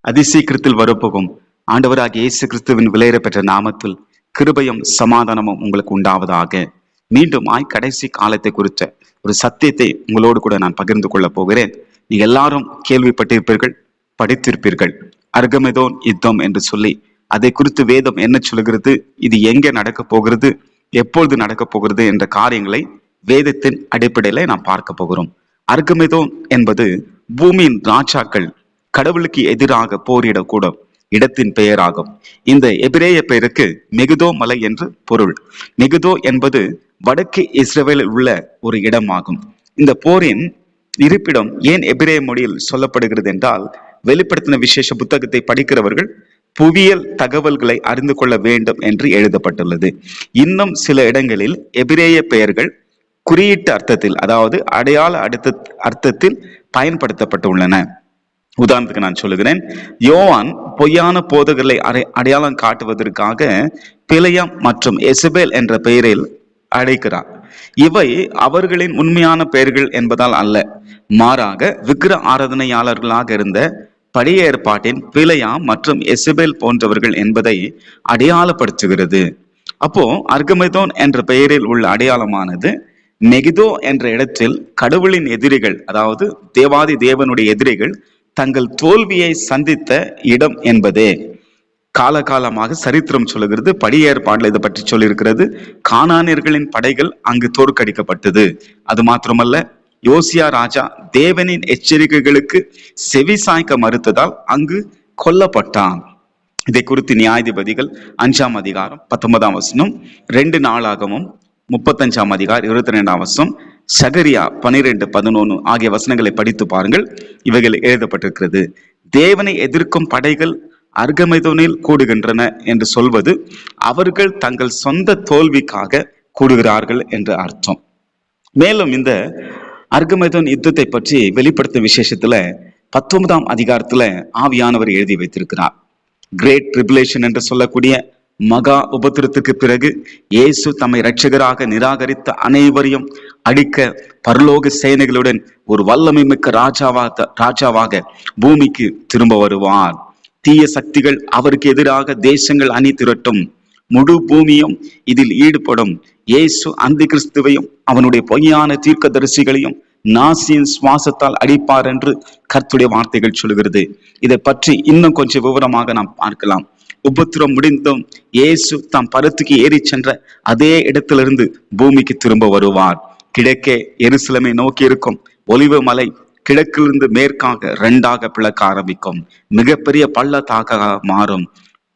அதிசீக்கிரத்தில் வரப்போகும் ஆண்டவராகிய இயேசு கிறிஸ்துவின் விலையேற பெற்ற நாமத்தில் கிருபையும் சமாதானமும் உங்களுக்கு உண்டாவதாக. மீண்டும் கடைசி காலத்தை குறித்த ஒரு சத்தியத்தை உங்களோடு கூட நான் பகிர்ந்து கொள்ளப் போகிறேன். நீங்க எல்லாரும் கேள்விப்பட்டிருப்பீர்கள், படித்திருப்பீர்கள். அர்கமெதோன் யுத்தம் என்று சொல்லி அதை குறித்து வேதம் என்ன சொல்கிறது, இது எங்கே நடக்க போகிறது, எப்பொழுது நடக்க போகிறது என்ற காரியங்களை வேதத்தின் அடிப்படையில நாம் பார்க்க போகிறோம். அர்கமெதோன் என்பது பூமியின் ராஜாக்கள் கடவுளுக்கு எதிராக போரிடக்கூடும் இடத்தின் பெயராகும். இந்த எபிரேய பெயருக்கு மெகிதோ மலை என்று பொருள். மெகிதோ என்பது வடக்கு இஸ்ரவேலில் உள்ள ஒரு இடமாகும். இந்த போரின் இருப்பிடம் ஏன் எபிரேய மொழியில் சொல்லப்படுகிறது என்றால், வெளிப்படுத்தின விசேஷ புத்தகத்தை படிக்கிறவர்கள் புவியியல் தகவல்களை அறிந்து கொள்ள வேண்டும் என்று எழுதப்பட்டுள்ளது. இன்னும் சில இடங்களில் எபிரேய பெயர்கள் குறியீட்டு அர்த்தத்தில், அதாவது அடையாள அர்த்தத்தில் பயன்படுத்தப்பட்டுள்ளன. உதாரணத்துக்கு நான் சொல்லுகிறேன், யோவான் பொய்யான போதகர்களை அடையாளம் காட்டுவதற்காக பிலேயாம் மற்றும் எசபேல் என்ற பெயரில் அழைக்கிறார். இவை அவர்களின் உண்மையான பெயர்கள் என்பதால் அல்ல, மாறாக விக்கிர ஆராதனையாளர்களாக இருந்த பழைய ஏற்பாட்டின் பிலேயாம் மற்றும் எசபேல் போன்றவர்கள் என்பதை அடையாளப்படுத்துகிறது. அப்போ அர்கமெதோன் என்ற பெயரில் உள்ள அடையாளமானது மெகிதோ என்ற இடத்தில் கடவுளின் எதிரிகள், அதாவது தேவாதி தேவனுடைய எதிரிகள் தங்கள் தோல்வியை சந்தித்த இடம் என்பதே காலகாலமாக சரித்திரம் சொல்லுகிறது. பழைய ஏற்பாடுல இதை பற்றி சொல்லியிருக்கிறது. கானானியர்களின் படைகள் அங்கு தோற்கடிக்கப்பட்டது. அது மாத்திரமல்ல, யோசியா ராஜா தேவனின் எச்சரிக்கைகளுக்கு செவி சாய்க்க மறுத்ததால் அங்கு கொல்லப்பட்டான். இதை குறித்து நியாயாதிபதிகள் 5ஆம் அதிகாரம் 19ஆம் வசனம், 2 நாளாகமும் 35ஆம் அதிகாரம் 22ஆம் வசனம், சகரியா 12:11 ஆகிய வசனங்களை படித்து பாருங்கள். இவைகள் எழுதப்பட்டிருக்கிறது. தேவனை எதிர்க்கும் படைகள் அர்கமெதோனில் கூடுகின்றன என்று சொல்வது அவர்கள் தங்கள் சொந்த தோல்விக்காக கூடுகிறார்கள் என்று அர்த்தம். மேலும் இந்த அர்கமெதோன் யுத்தத்தை பற்றி வெளிப்படுத்தும் விசேஷத்துல 19ஆம் அதிகாரத்துல ஆவியானவர் எழுதி வைத்திருக்கிறார். கிரேட் ட்ரிபுலேஷன் என்று சொல்லக்கூடிய மகா உபத்திரத்துக்கு பிறகு இயேசு தம்மை இரட்சகராக நிராகரித்த அனைவரையும் அழிக்க பரலோக சேனைகளுடன் ஒரு வல்லமை மிக்க ராஜாவாக பூமிக்கு திரும்ப வருவார். தீய சக்திகள் அவருக்கு எதிராக தேசங்கள் அணி திரட்டும். முழு பூமியும் இதில் ஈடுபடும். இயேசு அந்தி கிறிஸ்துவையும் அவனுடைய பொய்யான தீர்க்கதரிசிகளையும் நாசியின் சுவாசத்தால் அடிப்பார் என்று கர்த்தருடைய வார்த்தைகள் சொல்கிறது. இதை பற்றி இன்னும் கொஞ்சம் விவரமாக நாம் பார்க்கலாம். உபத்திரம் முடிந்தும் இயேசு தாம் பரத்துக்கு ஏறி சென்ற அதே இடத்திலிருந்து பூமிக்கு திரும்ப வருவார். கிழக்கே எருசலேமை நோக்கி இருக்கும் ஒலிவ மலை கிழக்கிலிருந்து மேற்காக 2ஆக பிளக்க ஆரம்பிக்கும். மிகப்பெரிய பள்ளத்தாக்காக மாறும்.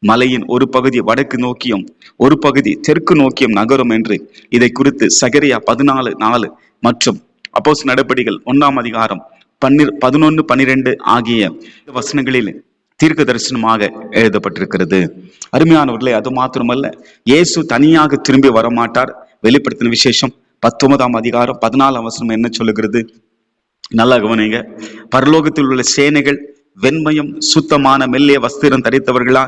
மலையின் ஒரு பகுதி வடக்கு நோக்கியும் ஒரு பகுதி தெற்கு நோக்கியும் நகரும் என்று இதை குறித்து சகரியா 14:4 மற்றும் அப்போஸ்தலர் நடபடிகள் 1ஆம் அதிகாரம் 11, 12 ஆகிய வசனங்களில் தீர்க்க தரிசனமாக எழுதப்பட்டிருக்கிறது. அருமையானவர்களே, அது மாத்திரமல்ல, இயேசு தனியாக திரும்பி வரமாட்டார். வெளிப்படுத்தின விசேஷம் 19ஆம் அதிகாரம் 14ஆம் வசனம் என்ன சொல்லுகிறது? நல்லா கவனிங்க. பரலோகத்தில் உள்ள சேனைகள் வெண்மையும் சுத்தமான மெல்லிய வஸ்திரம் தரித்தவர்களா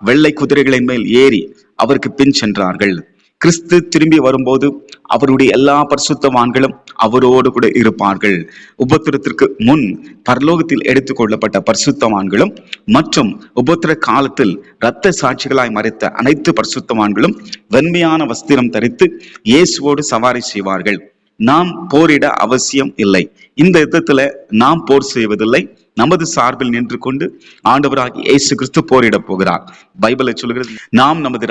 வெள்ளை குதிரைகளின் மேல் ஏறி அவருக்கு பின் சென்றார்கள். கிறிஸ்து திரும்பி வரும்போது அவருடைய எல்லா பரிசுத்தவான்களும் அவரோடு கூட இருப்பார்கள். உபத்திரத்திற்கு முன் பரலோகத்தில் எடுத்துக்கொள்ளப்பட்ட பரிசுத்தவான்களும் மற்றும் உபத்திர காலத்தில் இரத்த சாட்சிகளாய் மறைத்த அனைத்து பரிசுத்தவான்களும் வெண்மையான வஸ்திரம் தரித்து இயேசுவோடு சவாரி செய்வார்கள். நாம் போரிட அவசியம் இல்லை. இந்த யுத்தத்துல நாம் போர் செய்வதில்லை. நமது சார்பில் நின்று கொண்டு ஆண்டவராகிய இயேசு கிறிஸ்து போரிட போகிறார். பைபிளை சொல்கிறது, நாம் நமது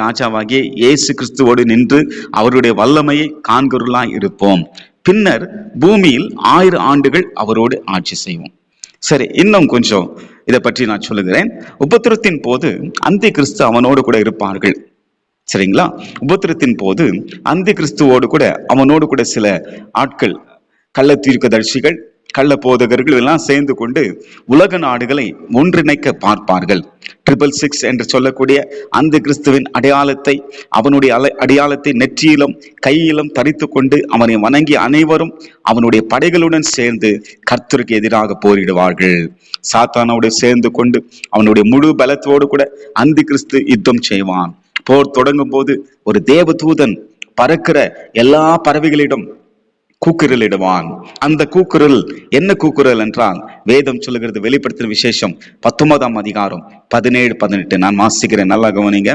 ராஜாவாகிய இயேசு கிறிஸ்துவோடு நின்று அவருடைய வல்லமையை காண்கிறவர்களாய் இருப்போம். பின்னர் பூமியில் 1000 ஆண்டுகள் அவரோடு ஆட்சி செய்வோம். சரி, இன்னும் கொஞ்சம் இதை பற்றி நான் சொல்லுகிறேன். உபத்திரத்தின் போது அந்தி கிறிஸ்து அவனோடு கூட இருப்பார்கள். சரிங்களா? உபத்திரத்தின் போது அந்தி கிறிஸ்துவோடு கூட அவனோடு கூட சில ஆட்கள், கள்ள தீர்க்கதரிசிகள், கள்ள போதகர்கள் எல்லாம் சேர்ந்து கொண்டு உலக நாடுகளை ஒன்றிணைக்க பார்ப்பார்கள். 666 என்று சொல்லக்கூடிய அந்த கிறிஸ்துவின் அடையாளத்தை, அவனுடைய அடையாளத்தை நெற்றியிலும் கையிலும் தரித்து கொண்டு அவனை வணங்கி அனைவரும் அவனுடைய படைகளுடன் சேர்ந்து கர்த்தருக்கு எதிராக போரிடுவார்கள். சாத்தானோடு சேர்ந்து கொண்டு அவனுடைய முழு பலத்தோடு கூட அந்த கிறிஸ்து யுத்தம் செய்வான். போர் தொடங்கும் போது ஒரு தேவதூதன் பறக்கிற எல்லா பறவைகளிடம் கூக்குரலிடுவான். அந்த கூக்குரல் என்ன கூக்குரல் என்றால், வேதம் சொல்லுகிறது. வெளிப்படுத்தின விசேஷம் 19ஆம் அதிகாரம் 17, 18 நான் வாசிக்கிறேன், நல்லா கவனிங்க.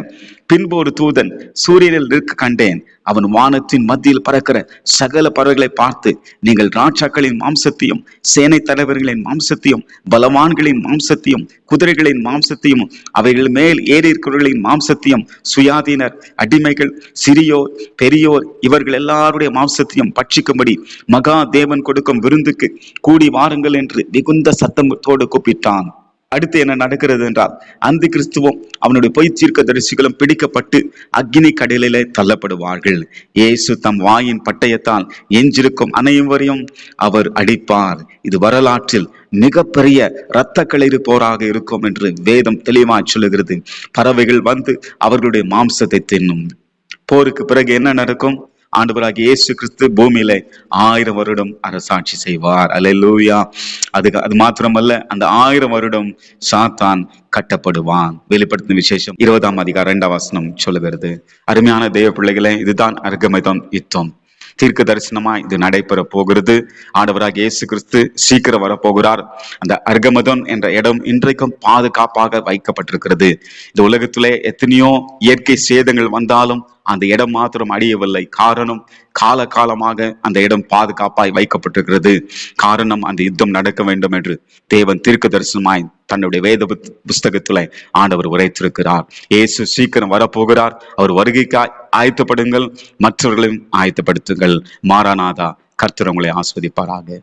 பின்பு ஒரு தூதன் சூரியனில் நிற்க கண்டேன். அவன் வானத்தின் மத்தியில் பறக்கிற சகல பறவைகளை பார்த்து, நீங்கள் ராஜாக்களின் மாம்சத்தையும் சேனை தலைவர்களின் மாம்சத்தையும் பலவான்களின் மாம்சத்தையும் குதிரைகளின் மாம்சத்தையும் அவைகள் மேல் ஏறி இருக்கிறவர்களின் மாம்சத்தையும் சுயாதீனர் அடிமைகள் சிறியோர் பெரியோர் இவர்கள் எல்லாருடைய மாம்சத்தையும் பட்சிக்கும்படி மகா தேவன் கொடுக்கும் விருந்துக்கு கூடி வாருங்கள் என்று மிகுந்த சத்தத்தோடு கூப்பிட்டான். அடுத்து என்ன நடக்கிறது என்றால், அந்த கிறிஸ்துவும் அவனுடைய பொய் தீர்க்கதரிசிகளும் பிடிக்கப்பட்டு அக்கினி கடலிலே தள்ளப்படுவார்கள். இயேசு தம் வாயின் பட்டயத்தால் எஞ்சிருக்கும் அனைவரையும் அவர் அடிப்பார். இது வரலாற்றில் மிகப்பெரிய இரத்த களரி போராக இருக்கும் என்று வேதம் தெளிவாய் சொல்லுகிறது. பறவைகள் வந்து அவர்களுடைய மாம்சத்தை தின்னும். போருக்கு பிறகு என்ன நடக்கும்? ஆண்டவராகிய இயேசு கிறிஸ்து பூமியில 1000 வருடம் அரசாட்சி செய்வார். அல்லேலூயா. அது மாத்திரமல்ல, அந்த 1000 வருடம் சாத்தான் கட்டப்படுவான். வெளிப்படுத்தின விசேஷம் 20ஆம் அதிகாரம் 2ஆம் வசனம் சொல்லுகிறது. அருமையான தேவ பிள்ளைகளே, இதுதான் அர்கமதோன் யுத்தம். தீர்க்க தரிசனமா இது நடைபெற போகிறது. ஆண்டவராகிய இயேசு கிறிஸ்து சீக்கிரம் வரப்போகிறார். அந்த அர்கமதோன் என்ற இடம் இன்றைக்கும் பாதுகாப்பாக வைக்கப்பட்டிருக்கிறது. இந்த உலகத்திலே எத்தனையோ இயற்கை சேதங்கள் வந்தாலும் அந்த இடம் மாத்திரம் அழியவில்லை. காரணம், காலகாலமாக அந்த இடம் பாதுகாப்பாய் வைக்கப்பட்டிருக்கிறது. காரணம், அந்த யுத்தம் நடக்க வேண்டும் என்று தேவன் தீர்க்க தரிசனமாய் தன்னுடைய வேத புஸ்தகத்துல ஆண்டவர் உரைத்திருக்கிறார். இயேசு சீக்கிரம் வரப்போகிறார். அவர் வருகைக்காய் ஆயத்தப்படுங்கள், மற்றவர்களையும் ஆயத்தப்படுத்துங்கள். மாராநாதா. கர்த்தர் உங்களை ஆஸ்வதிப்பாராக.